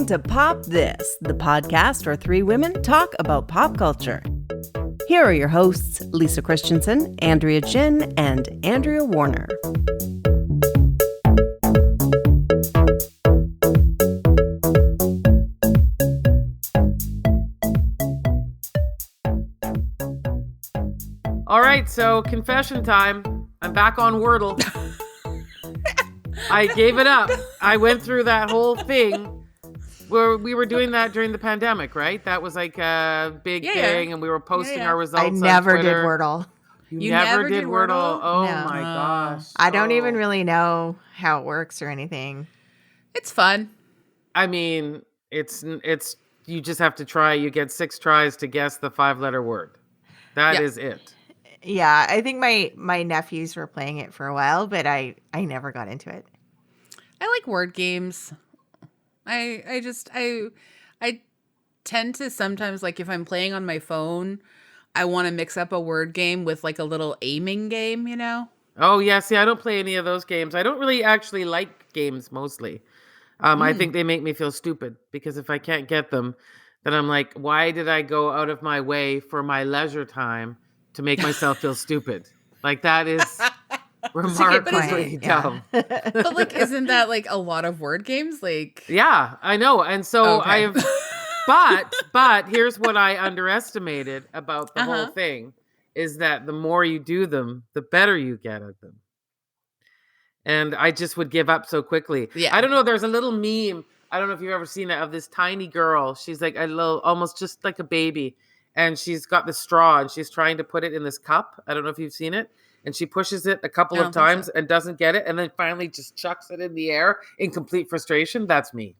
listening to Pop This, the podcast where three women talk about pop culture. Here are your hosts, Lisa Christiansen, Andrea Gin, and Andrea Warner. All right, so confession time. I'm back on Wordle. I gave it up. I went through that whole thing where we were doing that during the pandemic, right? That was like a big thing, and we were posting our results on never did Twitter. Wordle. You never did Wordle? Oh, no. my gosh. I don't even really know how it works or anything. It's fun. I mean, it's you just have to try. You get 6 tries to guess the 5-letter word. That is it. Yeah, I think my nephews were playing it for a while, but I never got into it. I like word games. I tend to sometimes, like, if I'm playing on my phone, I want to mix up a word game with like a little aiming game, you know? Oh, yeah. See, I don't play any of those games. I don't really actually like games mostly. I think they make me feel stupid because if I can't get them, then I'm like, why did I go out of my way for my leisure time to make myself feel stupid? Like, that is remarkably dumb. But like, isn't that like a lot of word games? Like, yeah, I know. And so okay. but here's what I underestimated about the whole thing is that the more you do them, the better you get at them. And I just would give up so quickly. Yeah. I don't know. There's a little meme. I don't know if you've ever seen it of this tiny girl. She's like a little, almost just like a baby. And she's got the straw and she's trying to put it in this cup. I don't know if you've seen it. And she pushes it a couple of times and doesn't get it. And then finally just chucks it in the air in complete frustration. That's me.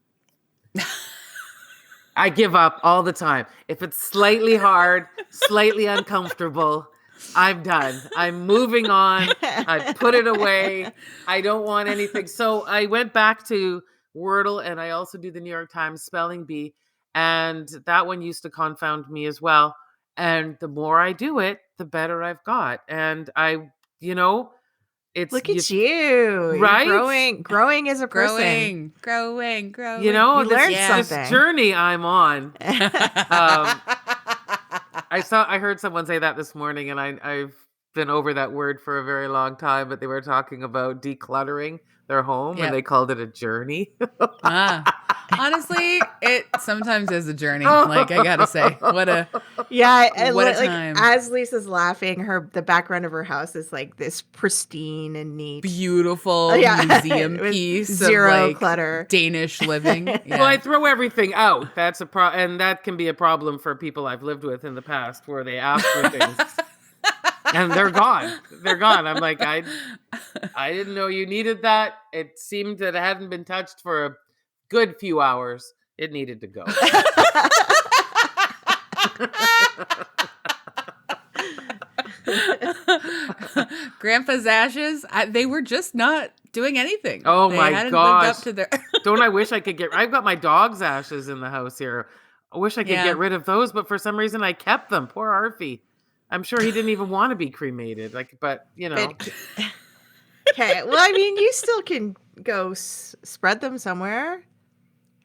I give up all the time. If it's slightly hard, slightly uncomfortable, I'm done. I'm moving on. I put it away. I don't want anything. So I went back to Wordle and I also do the New York Times spelling bee. And that one used to confound me as well. And the more I do it, the better I've got. And it's... Look at you. Right? You're growing as a person. Growing. You know, you learned this something. journey I'm on. I heard someone say that this morning, and I've been over that word for a very long time, but they were talking about decluttering their home and they called it a journey. Honestly, it sometimes is a journey. Like, I gotta say, what a time. As Lisa's laughing, the background of her house is like this pristine and neat, beautiful museum piece, zero of, like, clutter, Danish living. Yeah. Well, I throw everything out. That's and that can be a problem for people I've lived with in the past, where they ask for things. And they're gone. I'm like, I didn't know you needed that. It seemed that it hadn't been touched for a good few hours. It needed to go. Grandpa's ashes, they were just not doing anything. Oh, they my gosh. Lived up to their Don't I wish I could I've got my dog's ashes in the house here. I wish I could get rid of those, but for some reason I kept them. Poor Arfie. I'm sure he didn't even want to be cremated. But you know. Okay. Well, I mean, you still can go spread them somewhere,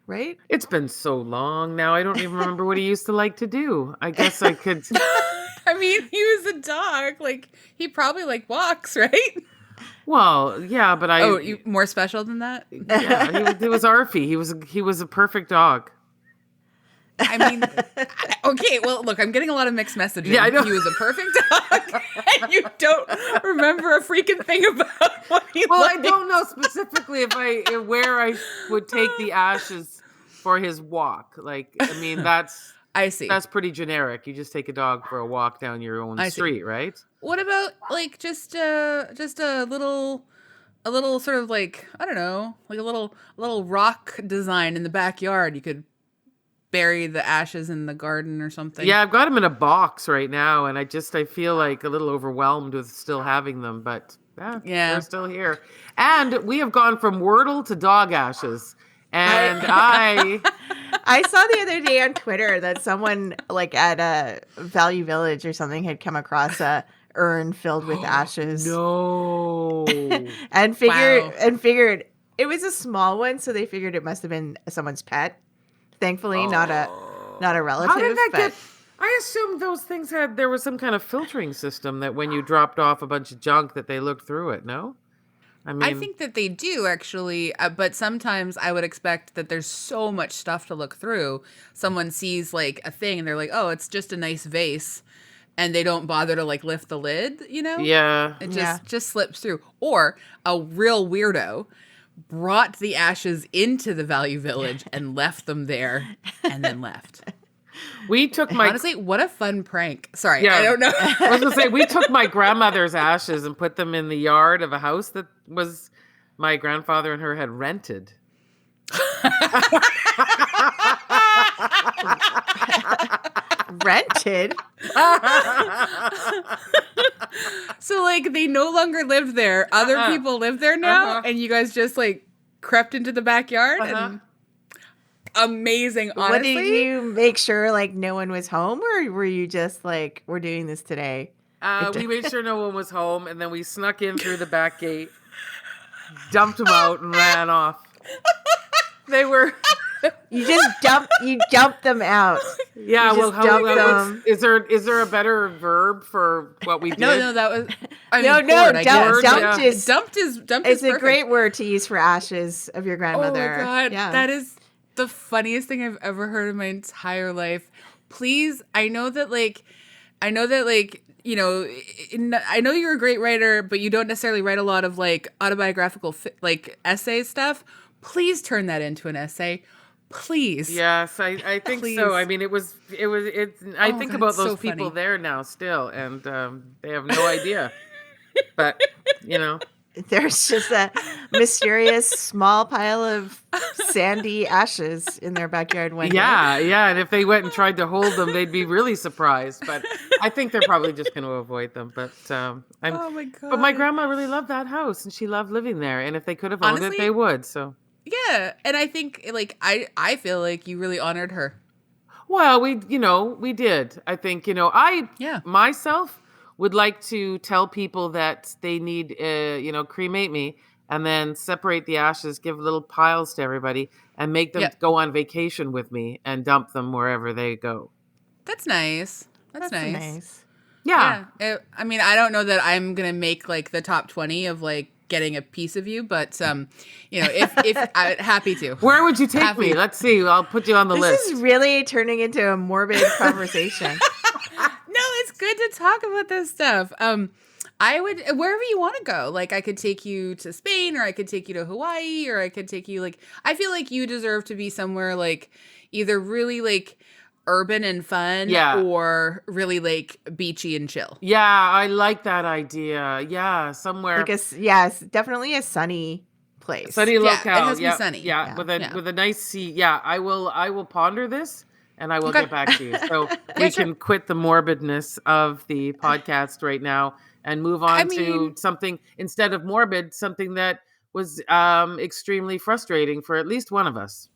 right? It's been so long now. I don't even remember what he used to like to do. I guess I could. I mean, he was a dog. Like, he probably walks, right? Well, yeah, but you more special than that? Yeah, he was Arfie. He was a perfect dog. I mean, okay, well, look, I'm getting a lot of mixed messages. Yeah, I know. He was a perfect dog, and you don't remember a freaking thing about what he liked. I don't know specifically where I would take the ashes for his walk. Like, I mean, I see. That's pretty generic. You just take a dog for a walk down your own street, right? What about just a little sort of I don't know, like a little rock design in the backyard? You could bury the ashes in the garden or something. Yeah, I've got them in a box right now, and I feel like a little overwhelmed with still having them, but they're still here. And we have gone from Wordle to dog ashes. And I saw the other day on Twitter that someone at a Value Village or something had come across a urn filled with ashes. No. and figured it was a small one, so they figured it must have been someone's pet. Thankfully, not a relative. How did that but get? I assumed those things there was some kind of filtering system that when you dropped off a bunch of junk that they looked through it. No, I think that they do actually, but sometimes I would expect that there's so much stuff to look through. Someone sees like a thing and they're like, "Oh, it's just a nice vase," and they don't bother to like lift the lid. You know? Yeah. It just slips through. Or a real weirdo brought the ashes into the Value Village and left them there, and then left. We took Honestly, what a fun prank. Sorry, Yeah. I don't know. I was gonna say we took my grandmother's ashes and put them in the yard of a house that was my grandfather and her had rented. rented. So like they no longer lived there. Other people live there now, and you guys just like crept into the backyard and amazing, honestly. What did you make sure like no one was home, or were you just like, we're doing this today? We made sure no one was home, and then we snuck in through the back gate, dumped them out, and ran off. They were. You dumped them out. Yeah, You well, just dumped them. is there a better verb for what we did? No, that was dumped is dumped is it's a perfect. great word to use for ashes of your grandmother. Oh my God, Yeah. that is the funniest thing I've ever heard in my entire life. Please, I know that you know, I know you're a great writer, but you don't necessarily write a lot of like autobiographical like essay stuff. Please turn that into an essay. Please. Yes, I think Please. so. I mean, I think God, about it's those so people funny. there now still, and they have no idea. But, you know. There's just a mysterious small pile of sandy ashes in their backyard one day. Yeah, and if they went and tried to hold them, they'd be really surprised. But I think they're probably just going to avoid them. But Oh my God. But my grandma really loved that house, and she loved living there. And if they could have owned Honestly, it, they would. So yeah, and I think like I feel like you really honored her. well, we did. I think Yeah. myself would like to tell people that they need cremate me and then separate the ashes, give little piles to everybody, and make them go on vacation with me and dump them wherever they go. That's nice. That's nice. Yeah. I mean, I don't know that I'm gonna make like the top 20 of like getting a piece of you, but if I'm happy to. Where would you take me? Let's see. I'll put you on the list. This is really turning into a morbid conversation. No, it's good to talk about this stuff. I would wherever you want to go. Like I could take you to Spain, or I could take you to Hawaii, or I could take you like I feel like you deserve to be somewhere like either really like urban and fun, or really like beachy and chill. Yeah, I like that idea. Yeah, somewhere Like definitely a sunny place. sunny locale. It has to be sunny. Yeah, with a nice sea. Yeah, I will ponder this and I will get back to you. So we can quit the morbidness of the podcast right now and move on to something instead of morbid, something that was extremely frustrating for at least one of us.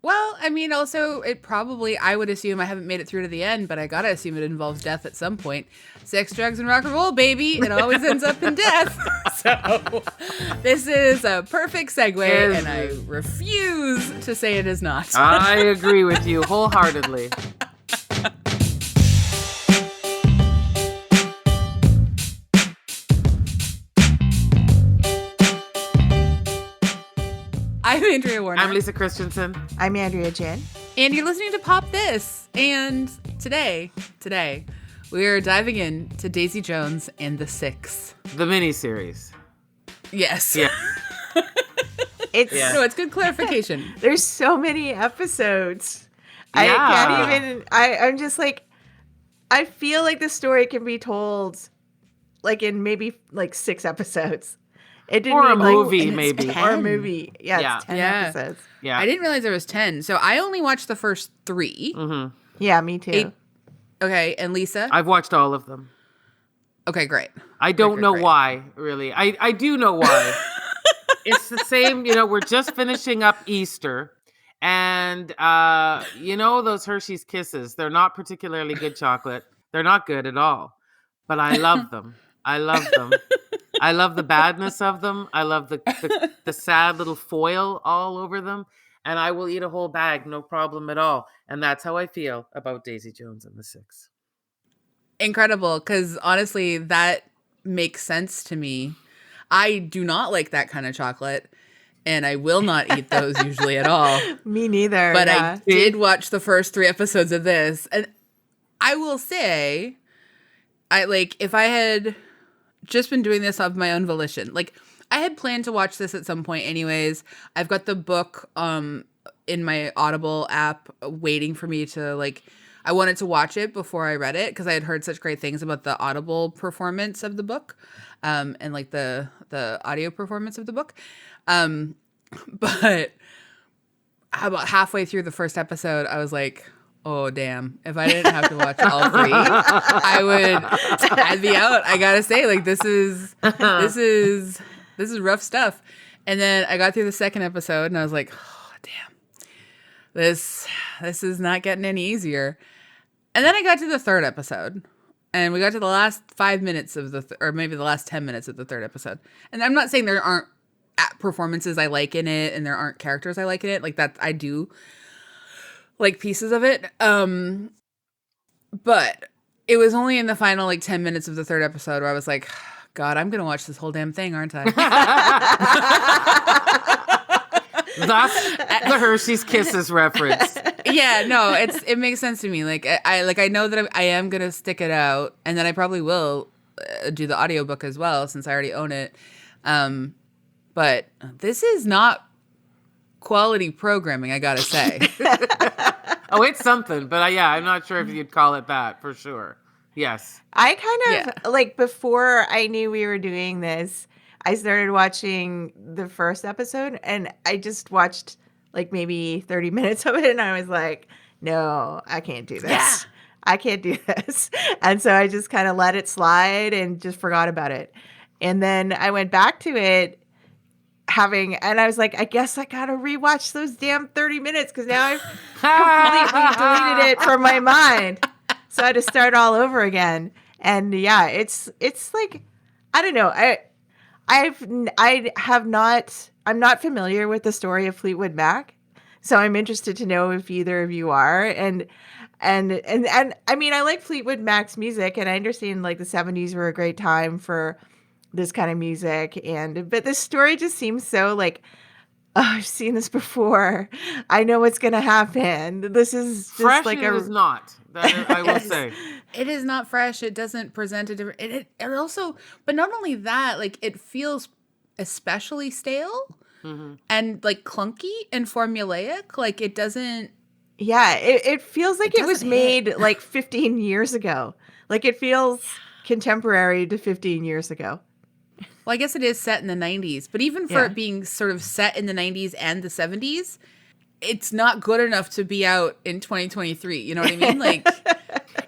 Well, I mean, also, I would assume, I haven't made it through to the end, but I gotta assume it involves death at some point. Sex, drugs, and rock and roll, baby. It always ends up in death. So, this is a perfect segue, and I refuse to say it is not. I agree with you wholeheartedly. I'm Andrea Warner. I'm Lisa Christiansen. I'm Andrea Gin. And you're listening to Pop This. And today, we are diving into Daisy Jones and the Six. The miniseries. Yes. Yeah. No, it's good clarification. There's so many episodes. Yeah. I can't even. I'm just like, I feel like the story can be told, like in maybe like 6 episodes. It didn't Or a mean, movie, like, maybe. or a movie. Yeah, it's 10 Yeah. episodes. Yeah. I didn't realize there was 10. So I only watched the first 3. Mm-hmm. Yeah, me too. 8. Okay, and Lisa? I've watched all of them. Okay, great. I don't know great. why, really. I do know why. It's the same, we're just finishing up Easter. And, those Hershey's Kisses, they're not particularly good chocolate. They're not good at all. But I love them. I love them. I love the badness of them. I love the sad little foil all over them. and I will eat a whole bag, no problem at all. And that's how I feel about Daisy Jones and the Six. Incredible, because honestly, that makes sense to me. I do not like that kind of chocolate, and I will not eat those usually at all. Me neither. But yeah. I did watch the first 3 episodes of this, and I will say, if I had just been doing this of my own volition, like I had planned to watch this at some point anyways. I've got the book in my Audible app waiting for me to I wanted to watch it before I read it because I had heard such great things about the Audible performance of the book, and the audio performance of the book. But about halfway through the first episode, I was like, oh damn, if I didn't have to watch all 3, I'd be out. I gotta say, this is rough stuff. And then I got through the second episode and I was like, oh damn, this is not getting any easier. And then I got to the third episode, and we got to the last 5 minutes of or maybe the last 10 minutes of the third episode. And I'm not saying there aren't performances I like in it, and there aren't characters I like in it. Like that, I do like pieces of it. But it was only in the final 10 minutes of the third episode where I was like, God, I'm gonna watch this whole damn thing, aren't I? That's the Hershey's Kisses reference. Yeah, no, it makes sense to me. I know that I am gonna stick it out, and then I probably will do the audiobook as well since I already own it. But this is not quality programming, I gotta say. Oh, it's something, but I'm not sure if you'd call it that for sure. Yes. I kind of before I knew we were doing this, I started watching the first episode, and I just watched maybe 30 minutes of it, and I was like, no, I can't do this. Yeah. I can't do this. And so I just kind of let it slide and just forgot about it. And then I went back to it and I was like, I guess I got to rewatch those damn 30 minutes because now I've completely deleted it from my mind. So I had to start all over again. And yeah, it's I don't know. I'm not familiar with the story of Fleetwood Mac, so I'm interested to know if either of you are. And I mean, I like Fleetwood Mac's music, and I understand the 70s were a great time for this kind of music, but this story just seems so oh, I've seen this before. I know what's gonna happen. This is just fresh. It is not. That I will say. It is not fresh. It doesn't present a different. It also, but not only that, it feels especially stale and clunky and formulaic. It doesn't. Yeah, it feels like it was made 15 years ago. It feels contemporary to 15 years ago. Well, I guess it is set in the 90s, but even for it being sort of set in the 90s and the 70s, it's not good enough to be out in 2023. You know what I mean?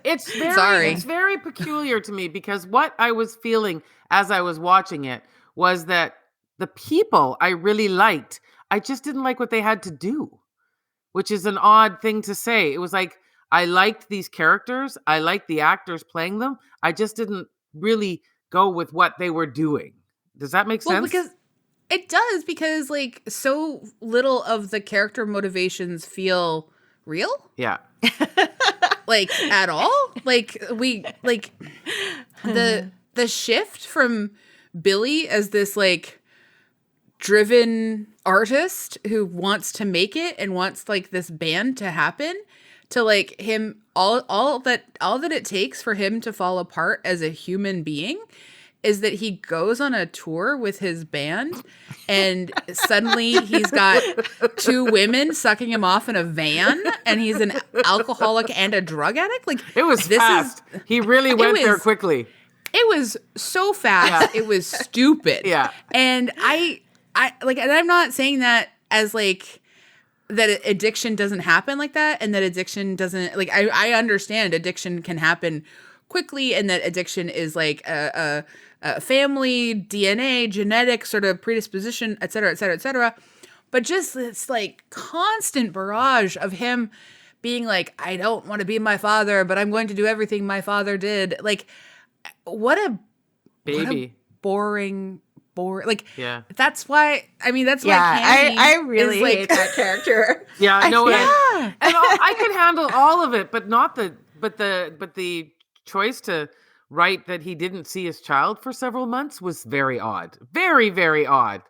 It's very peculiar to me because what I was feeling as I was watching it was that the people I really liked, I just didn't like what they had to do, which is an odd thing to say. It was I liked these characters. I liked the actors playing them. I just didn't really go with what they were doing. Does that make sense? Well, because it does, because so little of the character motivations feel real. Yeah. At all. The shift from Billy as this driven artist who wants to make it and wants this band to happen to him, all that it takes for him to fall apart as a human being is that he goes on a tour with his band and suddenly he's got 2 women sucking him off in a van and he's an alcoholic and a drug addict. It was fast. He really went there quickly. It was so fast. Yeah. It was stupid. Yeah. And and I'm not saying that as that addiction doesn't happen like that, and that addiction doesn't I understand addiction can happen quickly, and that addiction is a family, DNA, genetic sort of predisposition, et cetera, et cetera, et cetera. But just this constant barrage of him being I don't want to be my father, but I'm going to do everything my father did. What a baby. What a boring. Like, Yeah. that's why. I mean, that's why. Yeah, Candy I really is, like, hate that character. Yeah, no, Yeah. and I could handle all of it, but not the choice to write that he didn't see his child for several months was very odd, very very odd.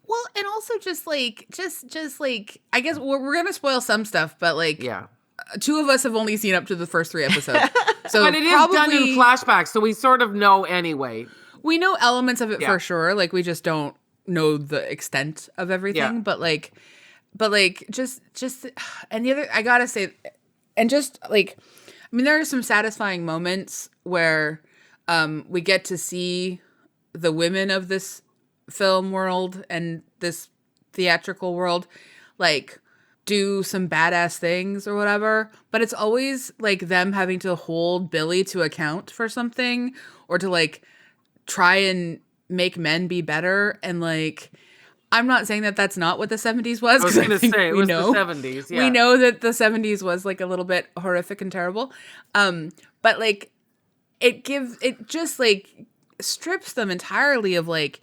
Well, and also just like, I guess we're gonna spoil some stuff, but like, Yeah, two of us have only seen up to the first 3 episodes, so but it is done in flashbacks, so we sort of know anyway. We know elements of it Yeah. for sure. Like, we just don't know the extent of everything. Yeah. But just, and the other, I gotta say, and just like, I mean, there are some satisfying moments where we get to see the women of this film world and this theatrical world, like, do some badass things or whatever. But it's always like them having to hold Billy to account for something, or to like try and make men be better. And like, I'm not saying that that's not what the 70s was. I was 'cause going to think say it we was know. the 70s. Yeah. We know that the 70s was like a little bit horrific and terrible. But like, it just like strips them entirely of like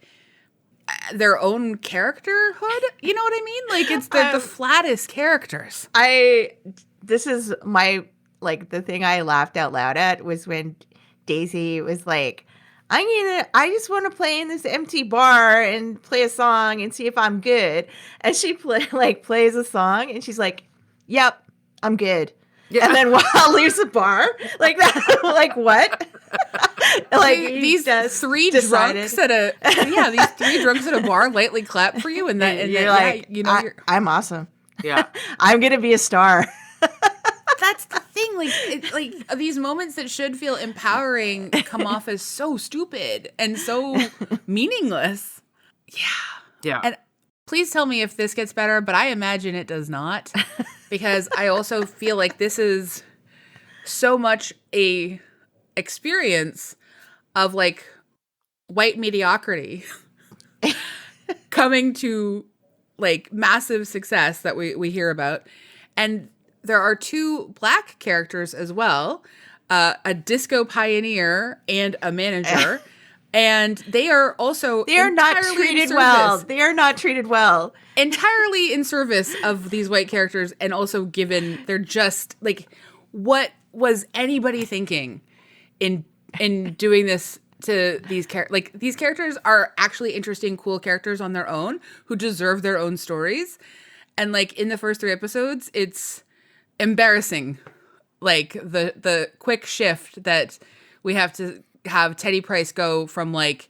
their own characterhood. You know what I mean? Like, it's the flattest characters. This is my, like, the thing I laughed out loud at was when Daisy was like, I just want to play in this empty bar and play a song and see if I'm good. And she plays a song and she's like, yep, I'm good. Yeah. And then leaves the bar like that. Like, what? Like, these three drunks at a bar lightly clap for you, and you're like, I'm awesome. Yeah. I'm gonna be a star. That's the thing. Like these moments that should feel empowering come off as so stupid and so meaningless. Yeah. Yeah. And please tell me if this gets better, but I imagine it does not, because I also feel like this is so much a experience of like white mediocrity coming to like massive success that we hear about. And there are 2 black characters as well, a disco pioneer and a manager. And they are also not treated well. They are not treated well. Entirely in service of these white characters, and also they're just like, what was anybody thinking in doing this to these characters? Like, these characters are actually interesting, cool characters on their own who deserve their own stories. And like, in the first 3 episodes, it's embarrassing, like the quick shift that we have to have Teddy Price go from like,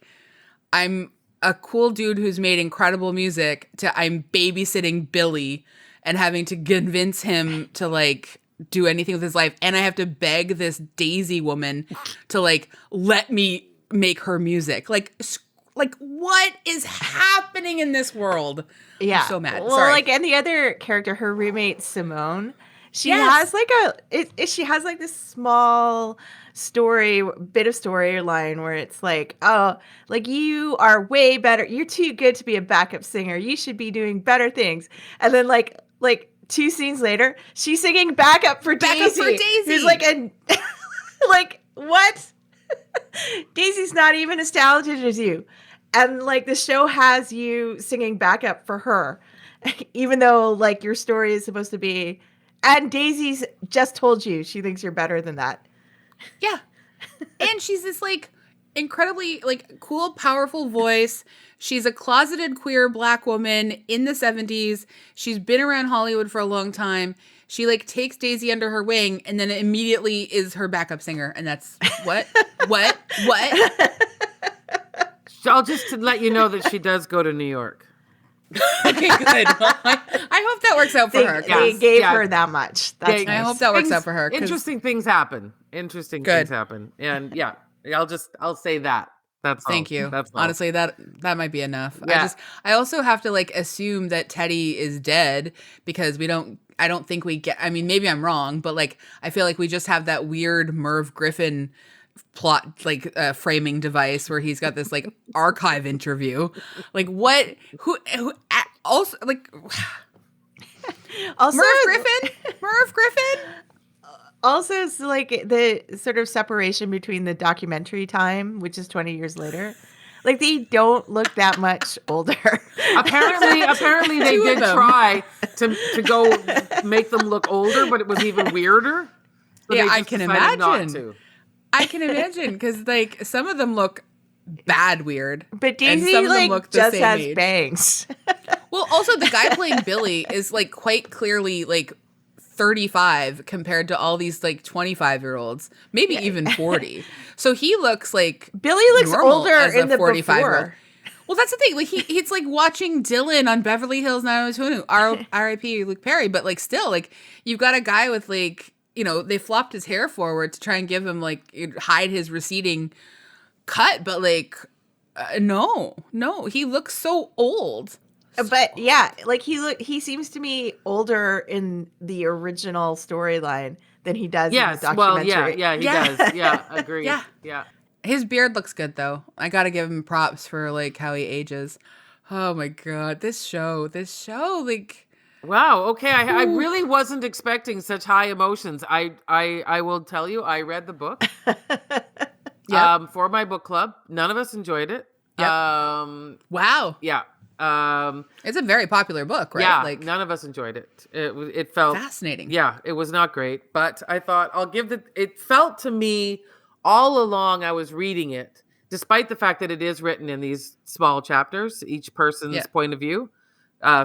I'm a cool dude who's made incredible music, to I'm babysitting Billy and having to convince him to like do anything with his life, and I have to beg this Daisy woman to like let me make her music. Like what is happening in this world? Yeah, I'm so mad. Well, Sorry. like, and the other character, her roommate Simone, she Yes. has like she has like this small bit of storyline where it's like, oh, like, you are way better. You're too good to be a backup singer. You should be doing better things. And then like 2 scenes later, she's singing backup for Daisy. Who's like like, what? Daisy's not even as talented as you. And like, the show has you singing backup for her, even though like your story is supposed to be, and Daisy's just told you she thinks you're better than that. Yeah. And she's this like incredibly like cool, powerful voice. She's a closeted queer black woman in the 70s. She's been around Hollywood for a long time. She like takes Daisy under her wing and then immediately is her backup singer. And that's what? I'll just let you know that she does go to New York. Okay, good. Well, I hope that works out for her. They gave her that much. That's I nice. hope that works out for her. Interesting things happen. Things happen. And yeah, I'll say that. That's all. Thank you. That's all. Honestly, that might be enough. Yeah. I also have to like assume that Teddy is dead, because I don't think we get, I mean, maybe I'm wrong, but like, I feel like we just have that weird Merv Griffin plot, like framing device where he's got this like archive interview. Like, who also like, Also, Merv Griffin. Also, it's like the sort of separation between the documentary time, which is 20 years later, Like they don't look that much older. Apparently they Two of did them. try to go make them look older, but it was even weirder. So Yeah, they I just can decided not imagine. to. I can imagine because like some of them look bad weird, But and Daisy some of them like look the just same has age. bangs. Well, also the guy playing Billy is like quite clearly like 35 compared to all these like 25-year-olds, maybe even 40. So he looks like Billy looks normal older as a in the 45-year-old. before. Well, that's the thing. Like it's like watching Dylan on Beverly Hills 90210, R.I.P. Luke Perry, but like still, like you've got a guy with like, you know, they flopped his hair forward to try and give him like hide his receding cut, but like no, he looks so old. But yeah, like he seems to me older in the original storyline than he does in the Yes, well, documentary. yeah, he does. Yeah, agreed. Yeah. Yeah. His beard looks good though. I gotta give him props for like how he ages. Oh my god, this show, like Wow. Okay. I really wasn't expecting such high emotions. I will tell you, I read the book yeah. for my book club. None of us enjoyed it. Yep. Wow. Yeah. It's a very popular book, right? Yeah. Like None of us enjoyed it. It felt fascinating. Yeah, it was not great. But I thought it felt to me all along I was reading it, despite the fact that it is written in these small chapters, each person's point of view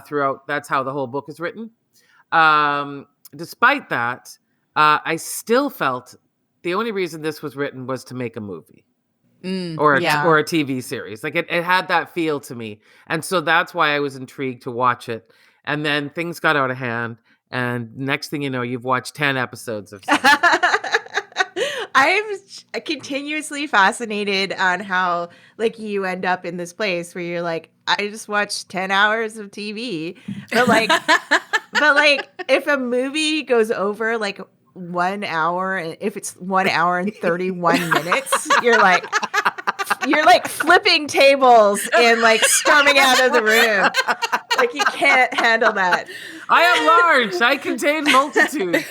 throughout. That's how the whole book is written. Despite that, I still felt the only reason this was written was to make a movie. Or a TV series. Like it had that feel to me. And so that's why I was intrigued to watch it. And then things got out of hand. And next thing you know, you've watched 10 episodes of something. I'm continuously fascinated on how like you end up in this place where you're like, I just watched 10 hours of TV. But like if a movie goes over like 1 hour, and if it's 1 hour and 31 minutes, you're like flipping tables and like storming out of the room. Like you can't handle that. I am large. I contain multitude.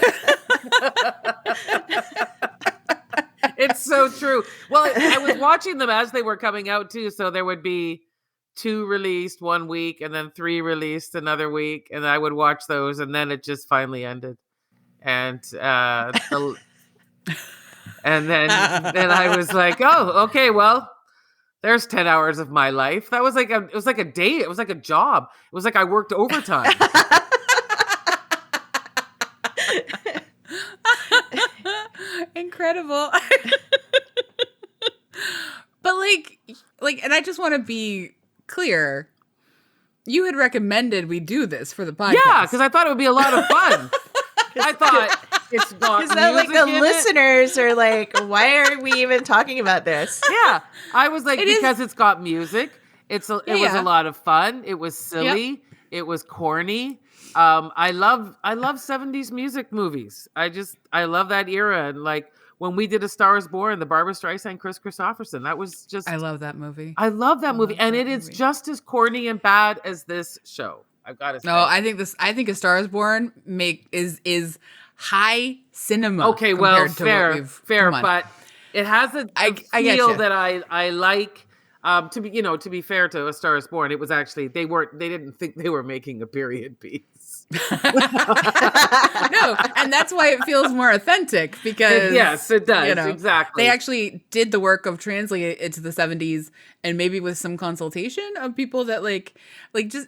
It's so true. Well, I was watching them as they were coming out too. So there would be 2 released 1 week and then 3 released another week. And I would watch those. And then it just finally ended. And and then I was like, oh, okay, well, there's 10 hours of my life. That was it was like a day. It was like a job. It was like I worked overtime. Incredible. But like, and I just want to be clear. You had recommended we do this for the podcast. Yeah, because I thought it would be a lot of fun. I thought it's got music like the in listeners are like, why are we even talking about this? Yeah, I was like, because it's got music. It was a lot of fun. It was silly. Yep. It was corny. I love 70s music movies. I love that era. And like when we did A Star Is Born, the Barbra Streisand, Chris Christopherson, that was just. I love that movie. I love that movie, and it is just as corny and bad as this show. I've got to say. No, I think A Star Is Born is high cinema. Okay, well, fair, but it has a feel that I like. To be fair to A Star Is Born, it was actually they didn't think they were making a period piece. No, and that's why it feels more authentic because yes, it does exactly. They actually did the work of translating it to the 70s, and maybe with some consultation of people that like just.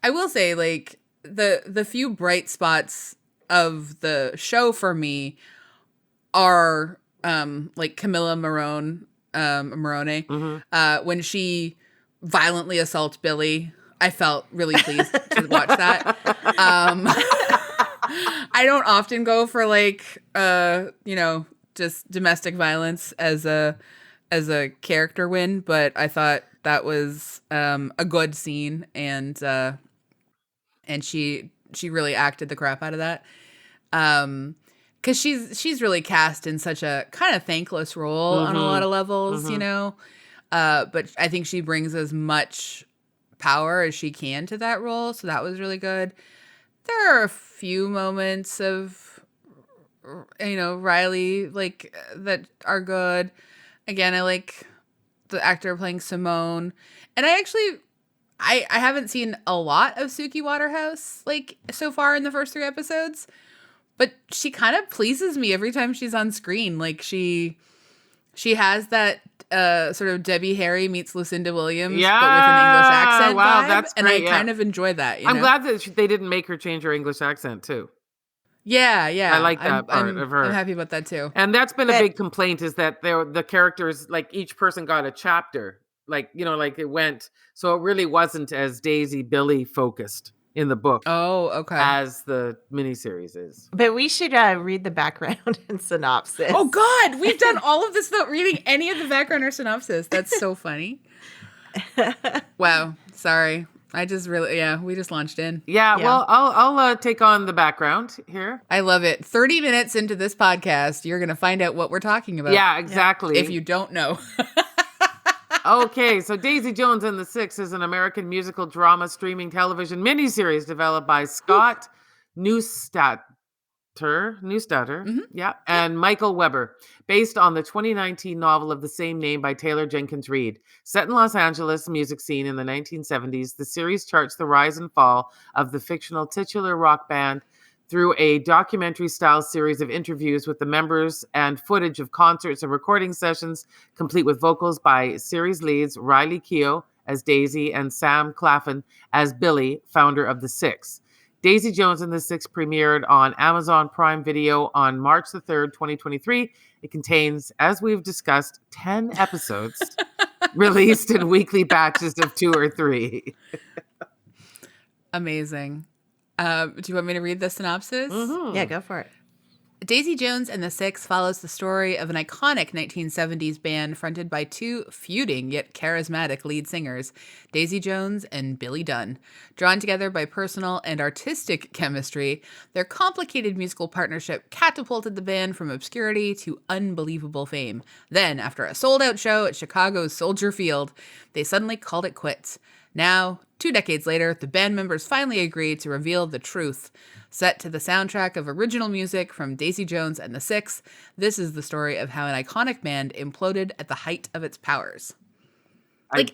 I will say like the few bright spots of the show for me are like Camilla Morone. When she violently assaults Billy, I felt really pleased to watch that. I don't often go for like just domestic violence as a character win, but I thought that was a good scene, and she really acted the crap out of that. Because she's really cast in such a kind of thankless role on a lot of levels, but I think she brings as much power as she can to that role, so that was really good. There are a few moments of Riley like that are good. Again, I like the actor playing Simone. And I haven't seen a lot of Suki Waterhouse like so far in the first 3 episodes, but she kind of pleases me every time she's on screen. Like she has that sort of Debbie Harry meets Lucinda Williams, but with an English accent wow, vibe, that's and great, I kind of enjoy that. I'm glad that they didn't make her change her English accent too. Yeah. I like that part of her. I'm happy about that too. And that's been a big complaint, is that the characters, like each person got a chapter, like, you know, like it went, so it really wasn't as Daisy Billy focused in the book Oh, okay. as the miniseries is. But we should read the background and synopsis. Oh God, we've done all of this without reading any of the background or synopsis. That's so funny. Wow. Sorry. We just launched in. Yeah. Well, I'll take on the background here. I love it. 30 minutes into this podcast, you're going to find out what we're talking about. Yeah, exactly. If you don't know. Okay, so Daisy Jones and the Six is an American musical drama streaming television miniseries developed by Scott Neustadter, and Michael Weber, based on the 2019 novel of the same name by Taylor Jenkins Reid. Set in Los Angeles music scene in the 1970s, the series charts the rise and fall of the fictional titular rock band through a documentary-style series of interviews with the members and footage of concerts and recording sessions, complete with vocals by series leads Riley Keough as Daisy and Sam Claflin as Billy, founder of the Six. Daisy Jones and the Six premiered on Amazon Prime Video on March the 3rd, 2023. It contains, as we've discussed, 10 episodes released in weekly batches of 2 or 3. Amazing. Do you want me to read the synopsis? Mm-hmm. Yeah, go for it. Daisy Jones and the Six follows the story of an iconic 1970s band fronted by 2 feuding yet charismatic lead singers, Daisy Jones and Billy Dunn. Drawn together by personal and artistic chemistry, their complicated musical partnership catapulted the band from obscurity to unbelievable fame. Then, after a sold-out show at Chicago's Soldier Field, they suddenly called it quits. Now, 2 decades later, the band members finally agreed to reveal the truth. Set to the soundtrack of original music from Daisy Jones and the Six, this is the story of how an iconic band imploded at the height of its powers.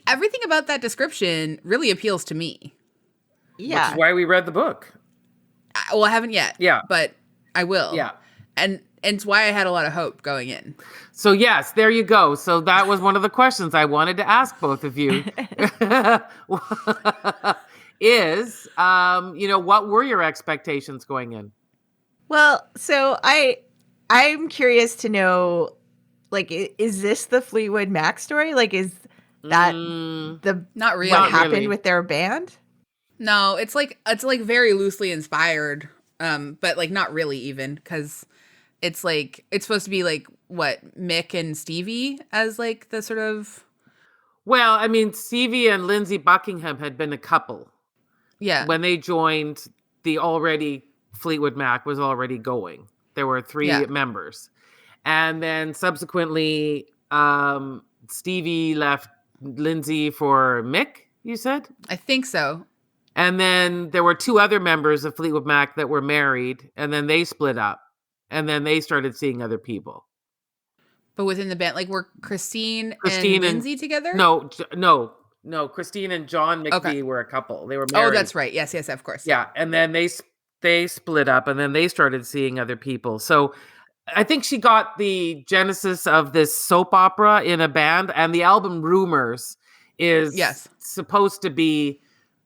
Everything about that description really appeals to me. Yeah. Which is why we read the book. I haven't yet. Yeah. But I will. Yeah. And it's why I had a lot of hope going in. So yes, there you go. So that was one of the questions I wanted to ask both of you. Is, what were your expectations going in? Well, so I'm curious to know, like, is this the Fleetwood Mac story? Like, is that Not really. what happened really. with their band? No, it's very loosely inspired, but like not really even, because it's supposed to be like what, Mick and Stevie as like the sort of. Well, I mean, Stevie and Lindsey Buckingham had been a couple. Yeah. When they joined, the already Fleetwood Mac was already going. There were 3 members. And then subsequently, Stevie left Lindsey for Mick, you said? I think so. And then there were 2 other members of Fleetwood Mac that were married, and then they split up. And then they started seeing other people. But within the band, like, were Christine and Lindsay together? No. Christine and John McVie were a couple. They were married. Oh, that's right. Yes, of course. Yeah, and then they split up, and then they started seeing other people. So I think she got the genesis of this soap opera in a band, and the album Rumors is supposed to be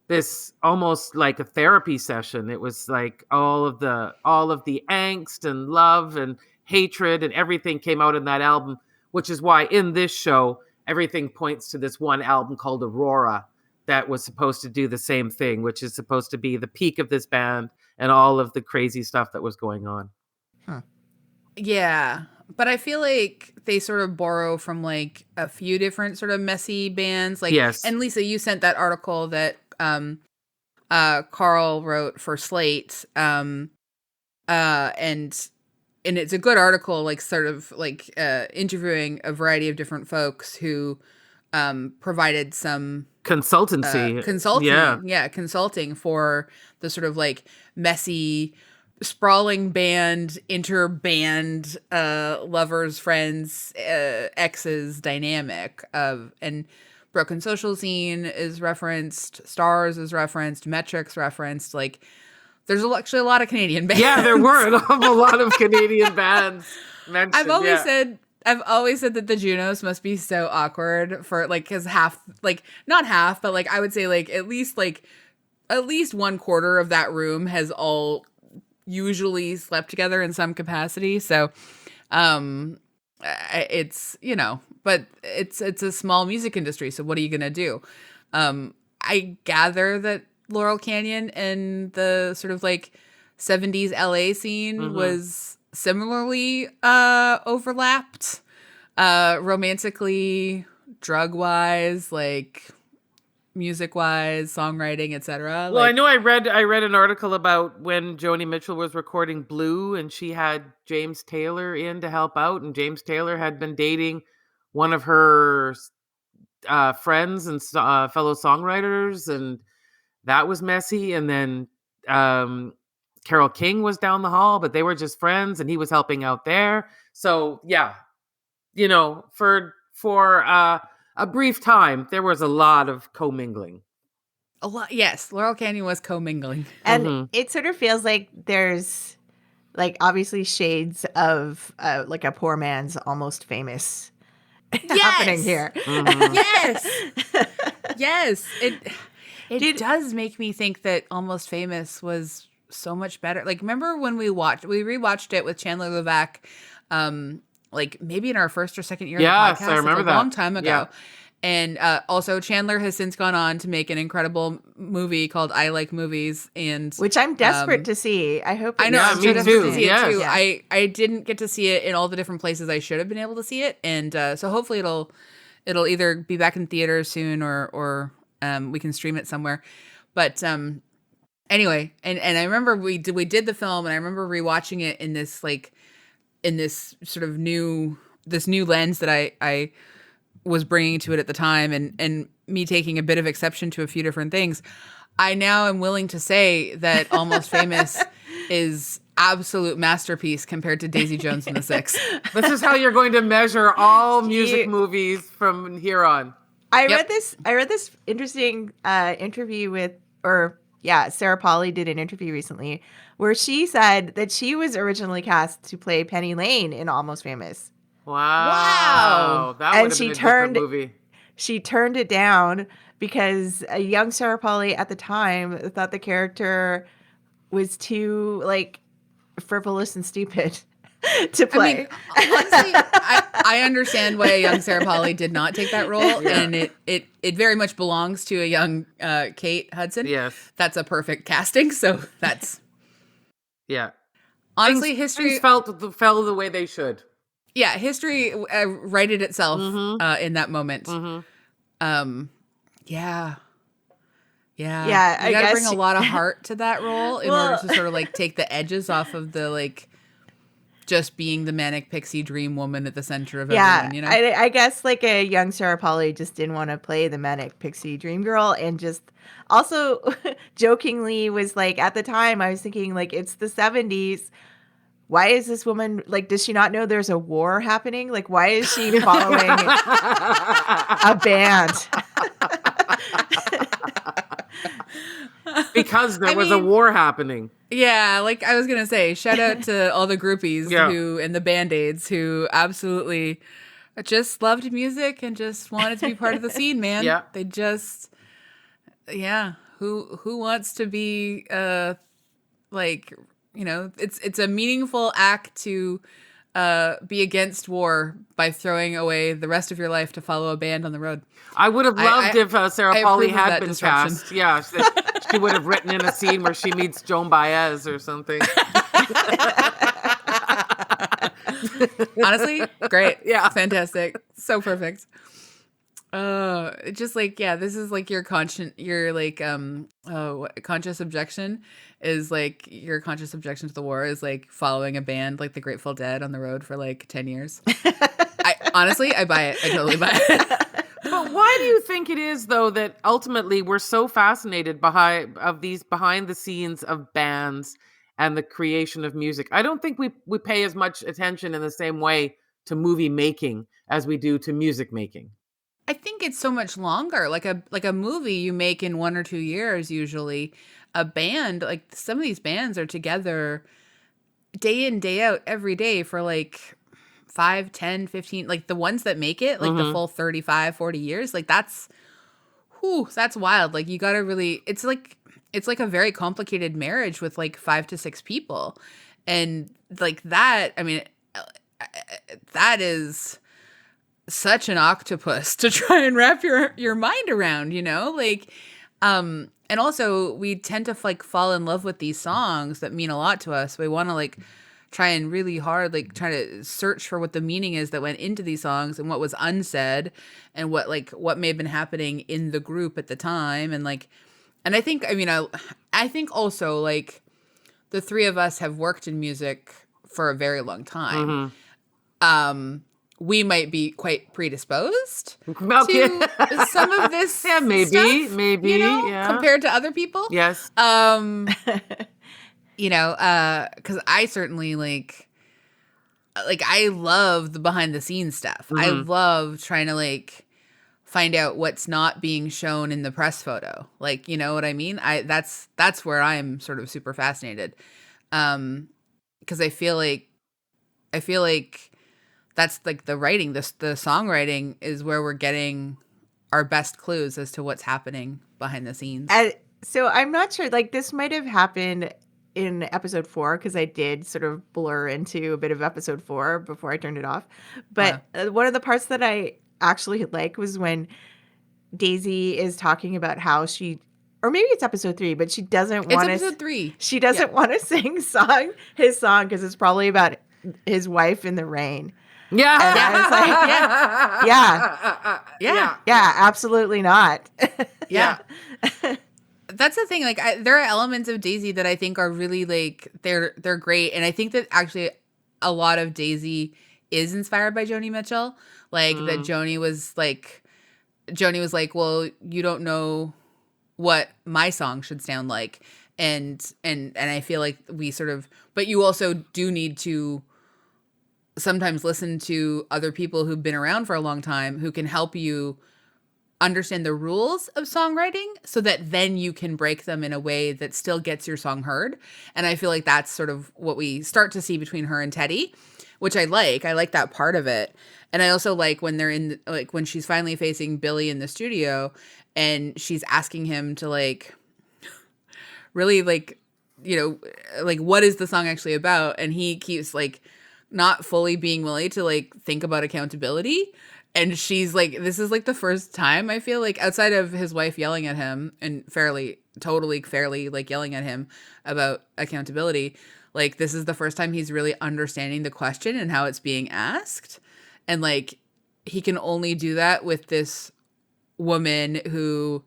this almost like a therapy session. It was like all of the angst and love and hatred and everything came out in that album, which is why in this show everything points to this one album called Aurora that was supposed to do the same thing, which is supposed to be the peak of this band and all of the crazy stuff that was going on. Huh. Yeah, but I feel like they sort of borrow from like a few different sort of messy bands. Like, yes. And Lisa, you sent that article that Carl wrote for Slate, and it's a good article, like sort of like interviewing a variety of different folks who provided some consulting for the sort of like messy sprawling band, inter-band, lovers, friends, exes dynamic of, and Broken Social Scene is referenced, Stars is referenced, Metrics referenced, like there's actually a lot of Canadian bands. Yeah, there were a lot of Canadian bands mentioned. I've always said that the Junos must be so awkward for like, cause half, like not half, but like I would say like at least 1/4 of that room has all usually slept together in some capacity. So, it's, you know, but it's a small music industry. So what are you going to do? I gather that Laurel Canyon and the sort of like 70s LA scene was similarly overlapped romantically, drug wise, like music wise, songwriting, etc. Well, I know I read an article about when Joni Mitchell was recording Blue and she had James Taylor in to help out, and James Taylor had been dating one of her friends and fellow songwriters, and that was messy. And then Carole King was down the hall, but they were just friends and he was helping out there. So yeah, you know, for a brief time, there was a lot of commingling. A lot, yes. Laurel Canyon was commingling, and it sort of feels like there's like obviously shades of like a poor man's Almost Famous happening here. Yes, yes. It does make me think that Almost Famous was so much better. Like, remember when we rewatched it with Chandler Levac, like maybe in our first or second year of the podcast. I remember that. A long time ago. Yeah. And also Chandler has since gone on to make an incredible movie called I Like Movies, and which I'm desperate to see. I hope. I know. Yeah, I'm me so desperate too. to see it too. Yeah. I didn't get to see it in all the different places I should have been able to see it, and so hopefully it'll either be back in theaters soon or we can stream it somewhere. But anyway, and I remember we did the film, and I remember rewatching it in this sort of new lens that I was bringing to it at the time, and me taking a bit of exception to a few different things. I now am willing to say that Almost Famous is absolute masterpiece compared to Daisy Jones and the Six. This is how you're going to measure all music movies from here on. I read this interesting interview with, Sarah Polley did an interview recently where she said that she was originally cast to play Penny Lane in Almost Famous. Wow. That would have been a different movie. She turned it down because a young Sarah Polley at the time thought the character was too like frivolous and stupid to play. I mean, honestly, I understand why a young Sarah Polley did not take that role, and it very much belongs to a young Kate Hudson. Yes, that's a perfect casting. So that's honestly, history fell the way they should. Yeah, history righted itself in that moment. Yeah. You gotta bring a lot of heart to that role in order to sort of like take the edges off of the like just being the manic pixie dream woman at the center of everyone, you know? I guess like a young Sarah Polley just didn't want to play the manic pixie dream girl, and just also jokingly was like, at the time I was thinking like, it's the 70s. Why is this woman, like, does she not know there's a war happening? Like, why is she following a band? Because there was a war happening. Yeah, like I was going to say, shout out to all the groupies and the Band-Aids who absolutely just loved music and just wanted to be part of the scene, man. Yeah. They just, who wants to be, like... You know, it's a meaningful act to be against war by throwing away the rest of your life to follow a band on the road. I would have loved if Sarah Polley had been cast. Yeah, she would have written in a scene where she meets Joan Baez or something. Honestly, great. Yeah, fantastic. So perfect. Just like, this is like your conscious objection is like your conscious objection to the war is like following a band like the Grateful Dead on the road for like 10 years. I buy it. I totally buy it. But why do you think it is though that ultimately we're so fascinated behind the scenes of bands and the creation of music. I don't think we pay as much attention in the same way to movie making as we do to music making. I think it's so much longer. Like a movie you make in 1 or 2 years usually. A band, like some of these bands are together day in, day out, every day for like 5, 10, 15, like the ones that make it, like the full 35, 40 years, like that's wild. Like you gotta really, it's like a very complicated marriage with like 5 to 6 people. And like that, I mean, that is such an octopus to try and wrap your mind around, you know, like, and also we tend to like fall in love with these songs that mean a lot to us. We want to like try and really hard, like try to search for what the meaning is that went into these songs and what was unsaid and what may have been happening in the group at the time. And like, and I think, I mean, I think also like the three of us have worked in music for a very long time. We might be quite predisposed to some of this maybe, stuff, maybe, you know, yeah. compared to other people. Yes. You know, because I certainly like I love the behind the scenes stuff. I love trying to like find out what's not being shown in the press photo. Like, you know what I mean? That's where I'm sort of super fascinated. Because I feel like that's like the writing, the songwriting is where we're getting our best clues as to what's happening behind the scenes. So I'm not sure, like this might have happened in episode 4 because I did sort of blur into a bit of episode 4 before I turned it off. But one of the parts that I actually like was when Daisy is talking about how she, or maybe it's episode 3, but she doesn't want to. It's episode 3. She doesn't want to sing his song because it's probably about his wife in the rain. Yeah. And I was like, yeah, absolutely not. Yeah. That's the thing. Like, there are elements of Daisy that I think are really like they're great, and I think that actually a lot of Daisy is inspired by Joni Mitchell. Like that Joni was like, well, you don't know what my song should sound like, and I feel like we sort of, but you also do need to sometimes listen to other people who've been around for a long time who can help you understand the rules of songwriting so that then you can break them in a way that still gets your song heard. And I feel like that's sort of what we start to see between her and Teddy, which I like. I like that part of it. And I also like when they're in, like when she's finally facing Billy in the studio and she's asking him to like really like, you know, like what is the song actually about? And he keeps like not fully being willing to like think about accountability. And she's like, this is like the first time I feel like outside of his wife yelling at him and totally fairly like yelling at him about accountability. Like this is the first time he's really understanding the question and how it's being asked. And like, he can only do that with this woman who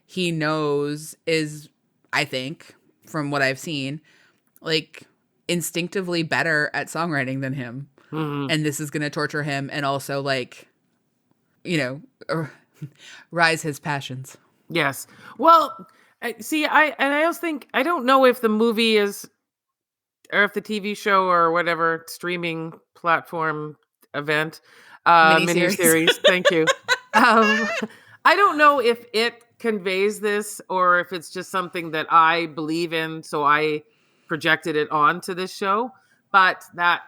he knows is, I think, from what I've seen, like instinctively better at songwriting than him. And this is going to torture him and also like, you know, rise his passions. Yes. Well, see, I also think, I don't know if the movie is, or if the TV show or whatever streaming platform event, miniseries. Thank you. I don't know if it conveys this or if it's just something that I believe in, so I projected it onto this show. But that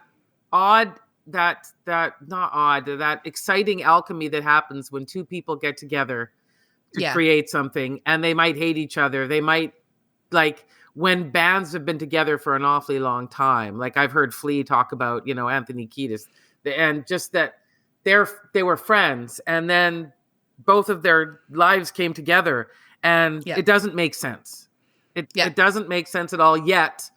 exciting alchemy that happens when two people get together to create something, and they might hate each other. They might, like, when bands have been together for an awfully long time, like I've heard Flea talk about, you know, Anthony Kiedis, and just that they were friends, and then both of their lives came together, and it doesn't make sense. It doesn't make sense at all yet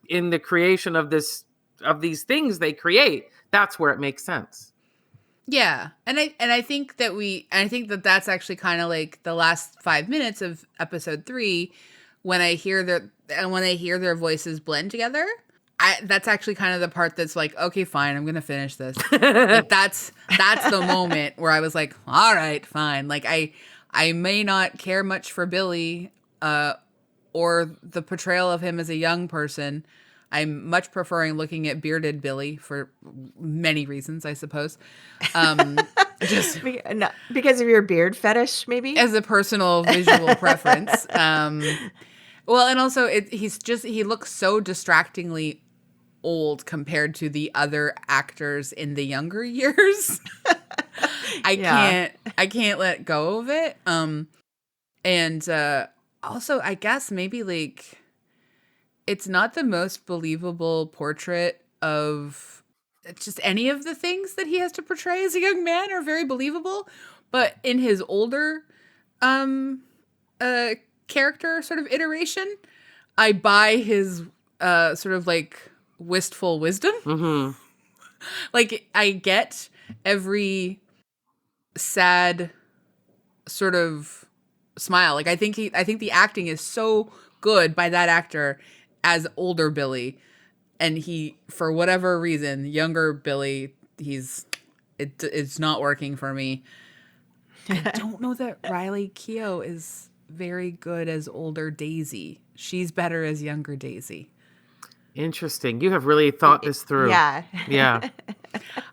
in the creation of these things they create. That's where it makes sense. Yeah. And I think that that's actually kind of like the last 5 minutes of episode 3 when I hear their voices blend together. That's actually kind of the part that's like, okay, fine, I'm going to finish this. Like that's the moment where I was like, all right, fine. Like I may not care much for Billy, or the portrayal of him as a young person. I'm much preferring looking at bearded Billy for many reasons, I suppose. Just because of your beard fetish, maybe? as a personal visual preference. Well, and also he looks so distractingly old compared to the other actors in the younger years. I can't let go of it. And also I guess maybe like it's not the most believable portrait of just any of the things that he has to portray as a young man are very believable, but in his older character sort of iteration, I buy his sort of like wistful wisdom. Mm-hmm. Like I get every sad sort of smile. Like I think the acting is so good by that actor as older Billy, and he, for whatever reason, younger Billy, it's not working for me. I don't know that Riley Keough is very good as older Daisy. She's better as younger Daisy. Interesting. You have really thought this through. Yeah. Yeah.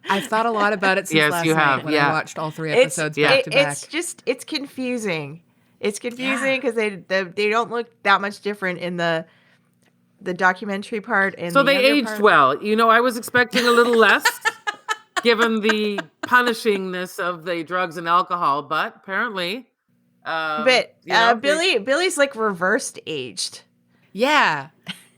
I've thought a lot about it since last night when I watched all 3 episodes back to back. It's confusing. It's confusing because they don't look that much different in the documentary part. And so they aged well. You know, I was expecting a little less given the punishingness of the drugs and alcohol, but apparently. Billy's like reversed aged. Yeah.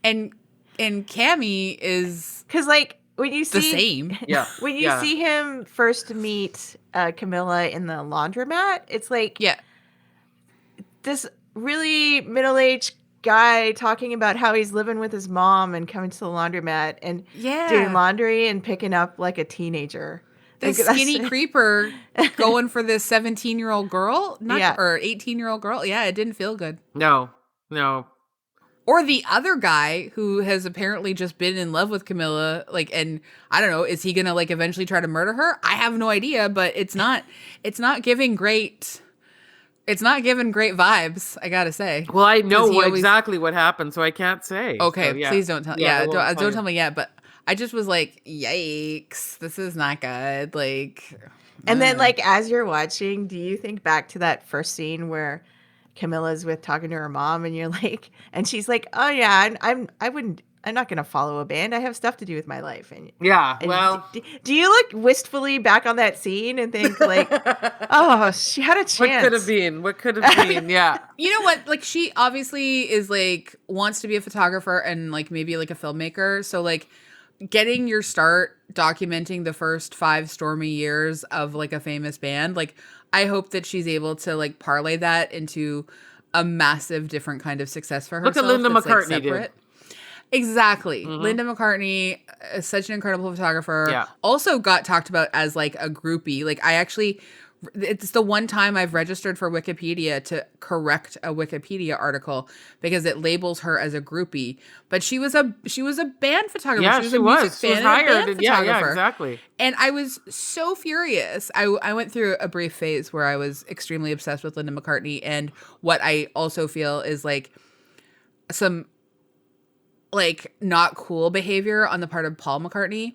And Cammy is because like when you see the same. Yeah. When you see him first meet Camilla in the laundromat, it's like this really middle-aged guy talking about how he's living with his mom and coming to the laundromat and doing laundry and picking up like a teenager. This skinny creeper going for this 17-year-old girl, or 18-year-old girl. Yeah, it didn't feel good. No. Or the other guy who has apparently just been in love with Camilla, like, and I don't know, is he gonna like eventually try to murder her? I have no idea, but it's not giving great. It's not giving great vibes, I gotta say. Well, I know exactly what happened, so I can't say. Okay, so, please don't tell. Don't tell me yet. But I just was like, yikes, this is not good. Like, and then like as you're watching, do you think back to that first scene where Camilla's talking to her mom, and you're like, and she's like, oh yeah, I'm not gonna follow a band. I have stuff to do with my life. And well, do you look wistfully back on that scene and think like, oh, she had a chance. What could have been? Yeah. You know what? Like she obviously is like wants to be a photographer and like maybe like a filmmaker. So like getting your start documenting the first 5 stormy years of like a famous band, like I hope that she's able to like parlay that into a massive different kind of success for herself. Look at Linda McCartney did. Exactly. Mm-hmm. Linda McCartney is such an incredible photographer. Yeah. Also got talked about as like a groupie. Like it's the one time I've registered for Wikipedia to correct a Wikipedia article because it labels her as a groupie. But she was a band photographer. Yeah, she was. She was hired. Yeah, exactly. And I was so furious. I went through a brief phase where I was extremely obsessed with Linda McCartney, and what I also feel is like some like not cool behavior on the part of Paul McCartney.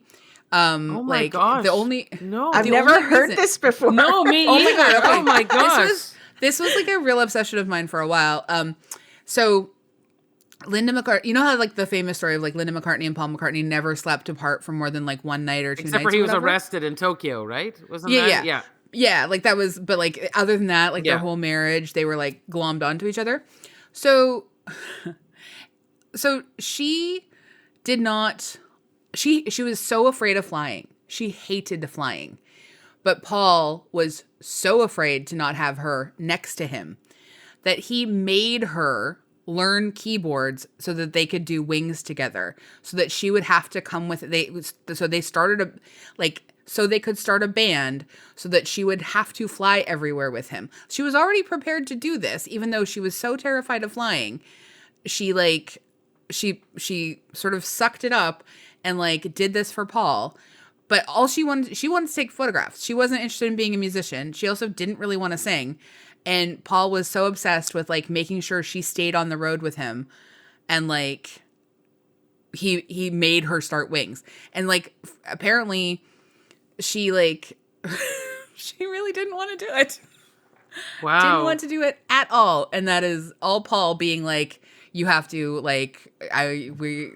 Oh my gosh. I've never heard this before. No, me either. Oh my gosh. This was like a real obsession of mine for a while. So Linda McCartney, you know how like the famous story of like Linda McCartney and Paul McCartney never slept apart for more than like one night or 2 nights. Except for he was arrested in Tokyo, right? Wasn't that? Yeah. Yeah, like that was, but like other than that, like their whole marriage, they were like glommed onto each other. So she did not, she was so afraid of flying. She hated flying. But Paul was so afraid to not have her next to him that he made her learn keyboards so that they could do Wings together, so that she would have to come with so they started so they could start a band so that she would have to fly everywhere with him. She was already prepared to do this, even though she was so terrified of flying. She sort of sucked it up and like did this for Paul. But she wanted to take photographs. She wasn't interested in being a musician. She also didn't really want to sing. And Paul was so obsessed with like making sure she stayed on the road with him. And like he made her start Wings. And like apparently she like she really didn't want to do it. Wow. Didn't want to do it at all. And that is all Paul being like, you have to like, we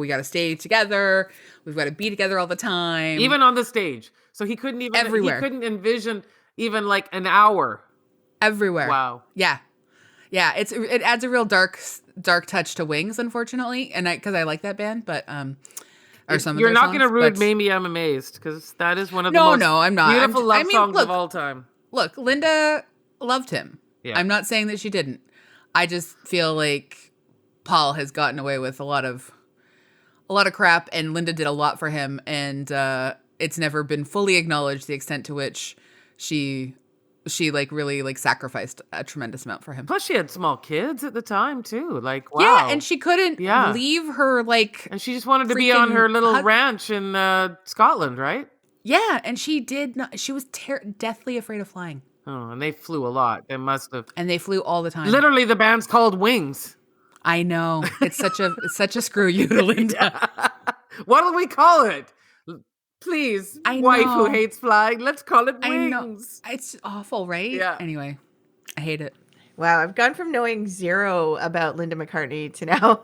got to stay together. We've got to be together all the time. Even on the stage. So he couldn't even, everywhere. He couldn't envision even like an hour. Everywhere. Wow. Yeah. Yeah. It adds a real dark touch to Wings, unfortunately. And cause I like that band, but, or some of You're their not songs, going to ruin but... Maybe I'm Amazed, because that is one of the most I'm not. beautiful love songs look, of all time. Look, Linda loved him. Yeah. I'm not saying that she didn't. I just feel like Paul has gotten away with a lot of crap, and Linda did a lot for him, and it's never been fully acknowledged the extent to which she like really like sacrificed a tremendous amount for him. Plus, she had small kids at the time too. Like, wow. Yeah, and she couldn't leave her like. And she just wanted to be on her little ranch in Scotland, right? Yeah, and she did not. She was deathly afraid of flying. Oh, and they flew a lot. They must have. And they flew all the time. Literally, the band's called Wings. I know. It's such a screw you to Linda. What do we call it? Please, wife who hates flying, let's call it Wings. I know. It's awful, right? Yeah. Anyway, I hate it. Wow, I've gone from knowing zero about Linda McCartney to now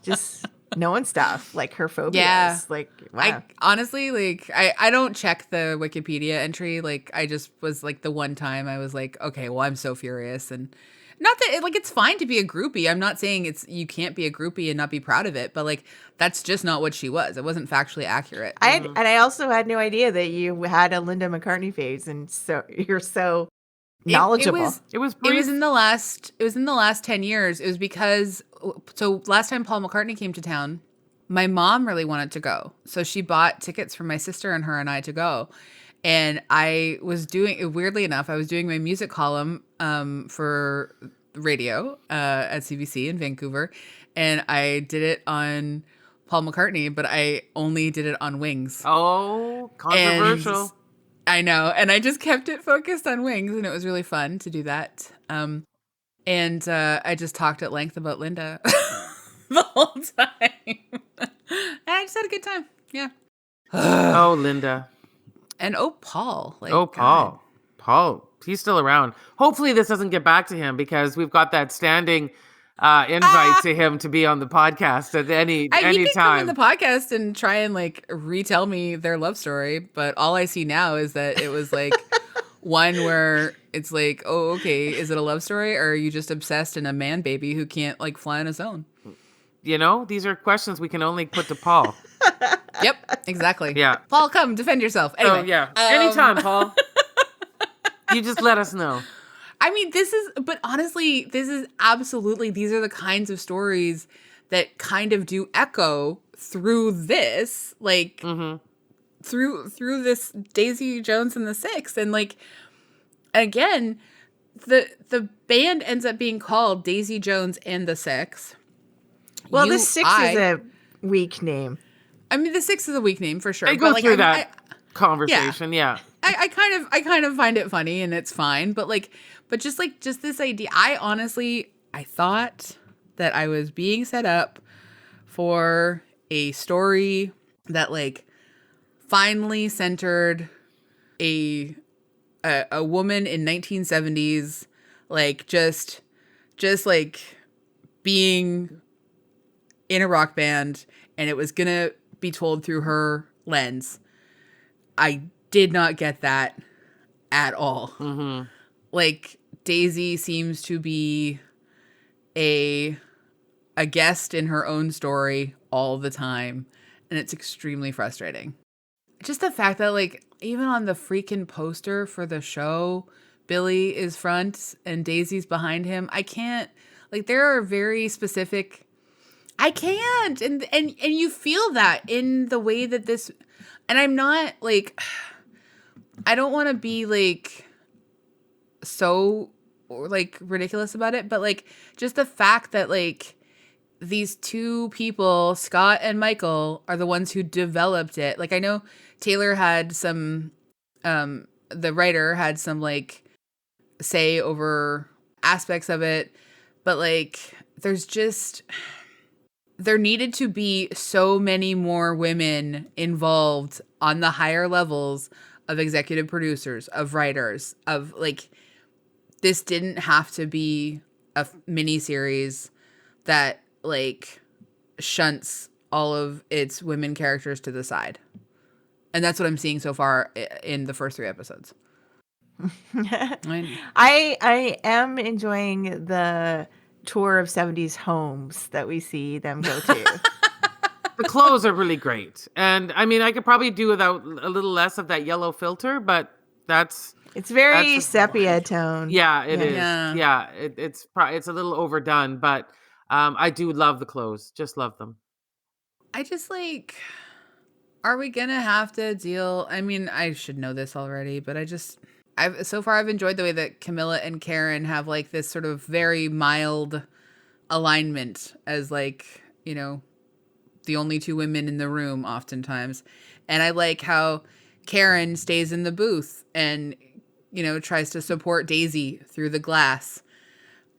just knowing stuff like her phobias. Yeah. Like, wow. I honestly, like, I don't check the Wikipedia entry. Like, I just was like the one time I was like, okay, well, I'm so furious. And not that like it's fine to be a groupie. I'm not saying you can't be a groupie and not be proud of it, but like that's just not what she was. It wasn't factually accurate. And I also had no idea that you had a Linda McCartney phase, and so you're so knowledgeable. It was in the last 10 years. It was because so last time Paul McCartney came to town, my mom really wanted to go. So she bought tickets for my sister and her and I to go. And I was doing, weirdly enough, I was doing my music column for radio at CBC in Vancouver. And I did it on Paul McCartney, but I only did it on Wings. Oh, controversial. And I know. And I just kept it focused on Wings, and it was really fun to do that. And I just talked at length about Linda the whole time. And I just had a good time. Yeah. Oh, Linda. And Paul. Like, Paul. God. Paul, he's still around. Hopefully this doesn't get back to him, because we've got that standing invite to him to be on the podcast at any He can come time. on the podcast and try and like retell me their love story, but all I see now is that it was like one where it's like, oh, okay, is it a love story, or are you just obsessed and a man baby who can't like fly on his own? You know, these are questions we can only put to Paul. Yep, exactly. Yeah. Paul, come defend yourself. Anyway, Oh, yeah. Anytime, Paul. You just let us know. I mean, but honestly, this is absolutely, these are the kinds of stories that kind of do echo through this, like through this Daisy Jones and the Six. And like, again, the band ends up being called Daisy Jones and the Six. Well, the Six is a weak name. I mean, the Six is a weak name for sure. I go like, through that conversation, yeah. I kind of find it funny, and it's fine, but just this idea, I thought that I was being set up for a story that like finally centered a woman in 1970s, like just like being in a rock band, and it was gonna be told through her lens. I did not get that at all. Like, Daisy seems to be a guest in her own story all the time, and it's extremely frustrating. Just the fact that, like, even on the freaking poster for the show, Billy is front and Daisy's behind him. I can't, like, there are very specific, I can't, and you feel that in the way that this, and I'm not, like, I don't want to be, like, so, like, ridiculous about it, but, like, just the fact that, like, these two people, Scott and Michael, are the ones who developed it. Like, I know Taylor had some, the writer had some like say over aspects of it, but like there needed to be so many more women involved on the higher levels of executive producers, of writers, of like, this didn't have to be a mini series that like shunts all of its women characters to the side. And that's what I'm seeing so far in the first 3 episodes. I am enjoying the tour of 70s homes that we see them go to. The clothes are really great. And I mean, I could probably do without a little less of that yellow filter, but it's very sepia tone. Yeah, it is. Yeah. Yeah, it's a little overdone, but I do love the clothes. Just love them. I just like, are we gonna have to deal? I mean, I should know this already, but I've enjoyed the way that Camilla and Karen have like this sort of very mild alignment as like, you know, the only 2 women in the room oftentimes. And I like how Karen stays in the booth and, you know, tries to support Daisy through the glass.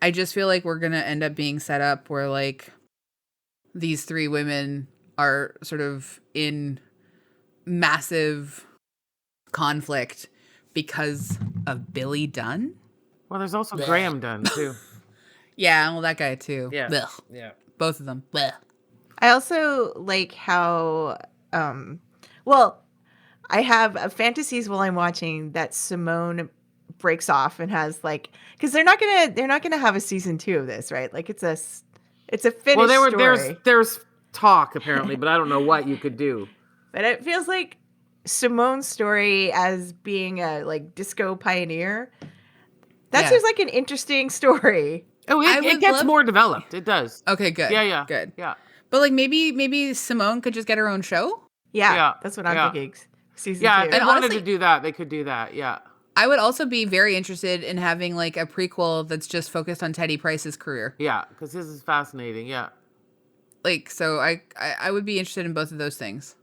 I just feel like we're going to end up being set up where like these 3 women are sort of in massive conflict because of Billy Dunn. Well, there's also Graham Dunn too. Yeah, well, that guy too. Yeah. Blech. Yeah. Both of them. Blech. I also like how, I have fantasies while I'm watching that Simone breaks off and has like, because they're not gonna have a season 2 of this, right? Like it's a finished story. There's talk apparently, but I don't know what you could do. But it feels like Simone's story as being a like disco pioneer. That seems like an interesting story. Oh, it gets more developed. It does. Okay, good. Yeah. Good. Yeah. But like maybe Simone could just get her own show. Yeah. That's what I'm thinking. Season 2. If they And wanted honestly, to do that, they could do that. Yeah. I would also be very interested in having like a prequel that's just focused on Teddy Price's career. Yeah, because his is fascinating. Yeah. Like, so I would be interested in both of those things.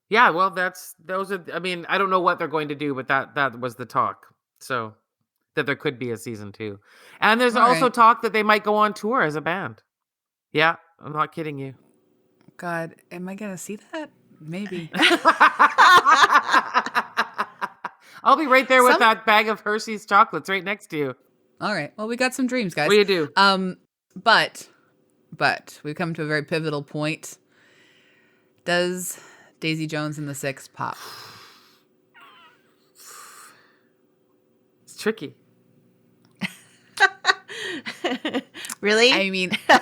Yeah, well, I mean, I don't know what they're going to do, but that was the talk. So that there could be a season 2. And there's also talk that they might go on tour as a band. Yeah, I'm not kidding you. God, am I gonna see that? Maybe. I'll be right there with that bag of Hershey's chocolates right next to you. All right. Well, we got some dreams, guys. What do you do? But we've come to a very pivotal point. Does Daisy Jones and the Six pop? It's tricky. Really? I mean, because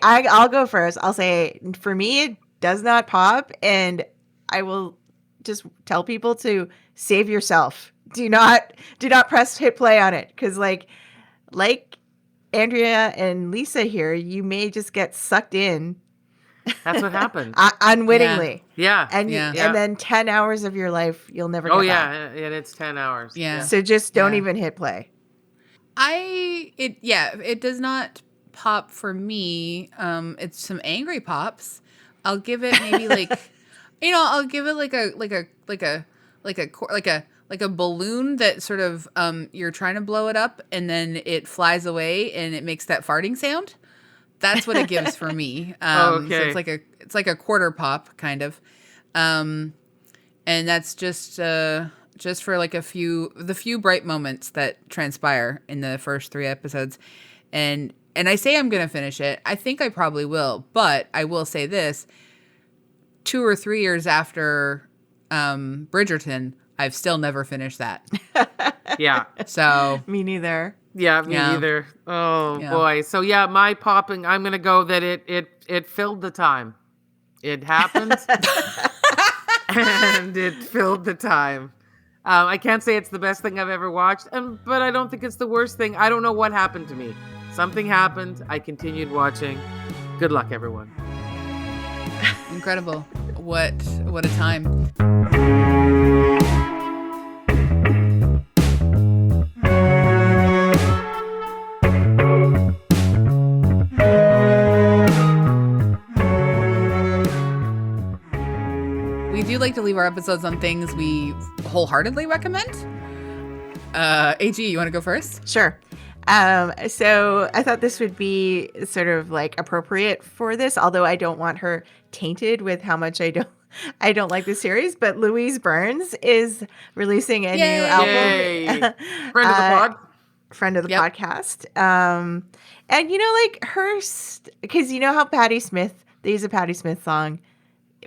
I'll go first. I'll say for me, it does not pop, and I will just tell people to save yourself. Do not hit play on it, because like Andrea and Lisa here, you may just get sucked in. That's what happened. Unwittingly. Yeah. And then 10 hours of your life you'll never get back. And it's 10 hours. Yeah. So just don't even hit play. It does not pop for me. It's some angry pops. I'll give it maybe like, I'll give it like a balloon that sort of you're trying to blow it up and then it flies away and it makes that farting sound. That's what it gives for me. So it's like a quarter pop kind of, and that's just for like the few bright moments that transpire in the first 3 episodes, and I say I'm gonna finish it. I think I probably will, but I will say this: 2 or 3 years after Bridgerton, I've still never finished that. Yeah. So Me neither. Yeah, me neither. Oh boy. So yeah, my popping, I'm gonna go that it filled the time. It happened and it filled the time. I can't say it's the best thing I've ever watched, but I don't think it's the worst thing. I don't know what happened to me. Something happened. I continued watching. Good luck, everyone. incredible. What a time. leave our episodes on things we wholeheartedly recommend. AG, you want to go first? Sure. So I thought this would be sort of like appropriate for this, although I don't want her tainted with how much I don't like the series. But Louise Burns is releasing a new album. Yay. Friend of the pod. Friend of the podcast. And like because you know how Patti Smith, they use a Patti Smith song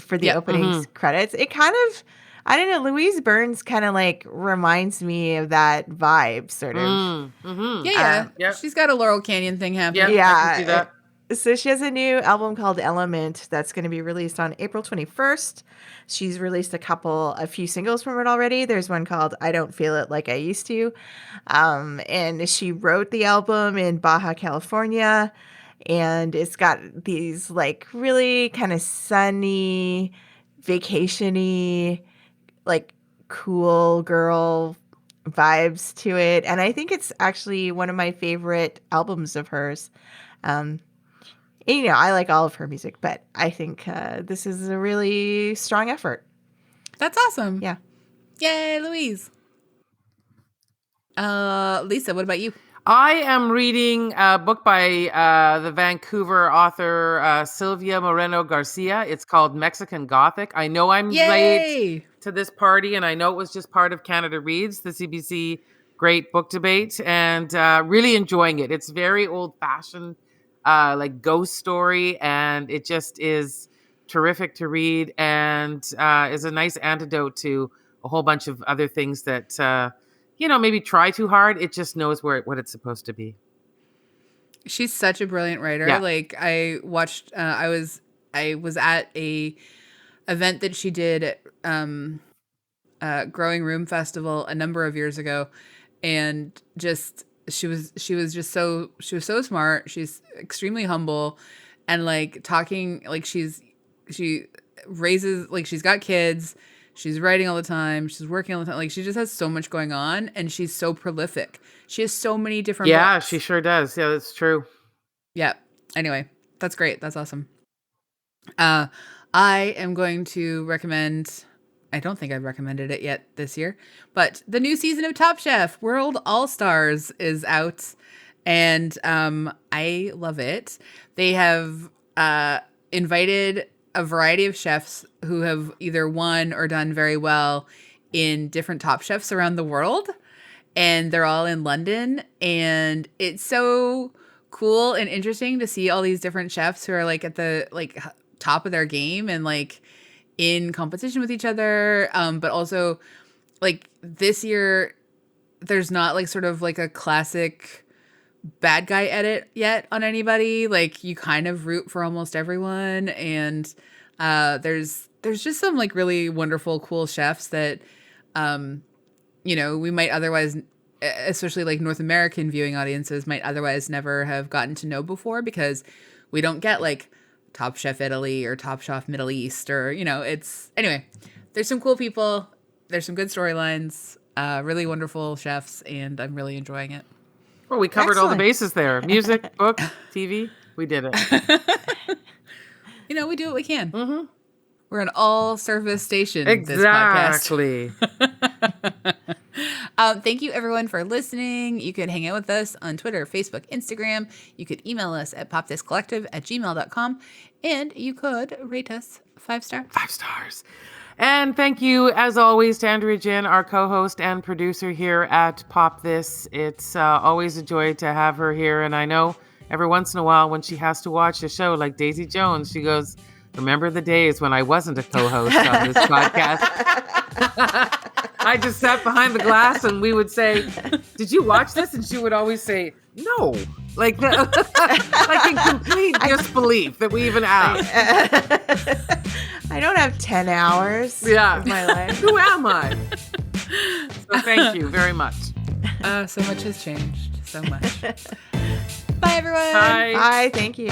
for the opening credits. It kind of, I don't know, Louise Burns kind of like reminds me of that vibe, sort of. Yeah. She's got a Laurel Canyon thing happening. Yeah. I can see that. So she has a new album called Element that's going to be released on April 21st. She's released a few singles from it already. There's one called I Don't Feel It Like I Used to. And she wrote the album in Baja California. And it's got these like really kind of sunny, vacation-y, like cool girl vibes to it. And I think it's actually one of my favorite albums of hers. And, I like all of her music, but I think this is a really strong effort. That's awesome. Yeah. Yay, Louise. Lisa, what about you? I am reading a book by the Vancouver author Silvia Moreno-Garcia. It's called Mexican Gothic. I know I'm late to this party, and I know it was just part of Canada Reads, the CBC Great Book Debate, and really enjoying it. It's very old-fashioned, like ghost story, and it just is terrific to read and is a nice antidote to a whole bunch of other things that maybe try too hard. It just knows what it's supposed to be. She's such a brilliant writer. Yeah. Like I watched, I was at a event that she did at Growing Room Festival a number of years ago, and just she was so smart. She's extremely humble, and like talking like she raises, like she's got kids. She's writing all the time. She's working all the time. Like she just has so much going on, and she's so prolific. She has so many different books. She sure does. Yeah, that's true. Yeah. Anyway, that's great. That's awesome. I am going to recommend, I don't think I've recommended it yet this year, but the new season of Top Chef World All-Stars is out, and I love it. They have invited a variety of chefs who have either won or done very well in different Top Chefs around the world. And they're all in London. And it's so cool and interesting to see all these different chefs who are like at the like top of their game and like in competition with each other. But also like this year, there's not like sort of like a classic bad guy edit yet on anybody. Like you kind of root for almost everyone, and there's just some like really wonderful, cool chefs that we might otherwise, especially like North American viewing audiences, might otherwise never have gotten to know before, because we don't get like Top Chef Italy or Top Chef Middle East, or anyway, there's some cool people, there's some good storylines, really wonderful chefs, and I'm really enjoying it. Well, we covered all the bases there. Music, book, TV. We did it. We do what we can. Mm-hmm. We're an all-service station. Exactly. This podcast. Thank you, everyone, for listening. You could hang out with us on Twitter, Facebook, Instagram. You could email us at popthiscollective@gmail.com. And you could rate us 5 stars. 5 stars. And thank you, as always, to Andrea Gin, our co-host and producer here at Pop This. It's always a joy to have her here. And I know every once in a while when she has to watch a show like Daisy Jones, she goes, "Remember the days when I wasn't a co-host on this podcast?" I just sat behind the glass and we would say, "Did you watch this?" And she would always say, "No." Like in complete disbelief that we even asked. I don't have 10 hours of my life. Who am I? So thank you very much. So much has changed. So much. Bye, everyone. Bye. Bye. Thank you.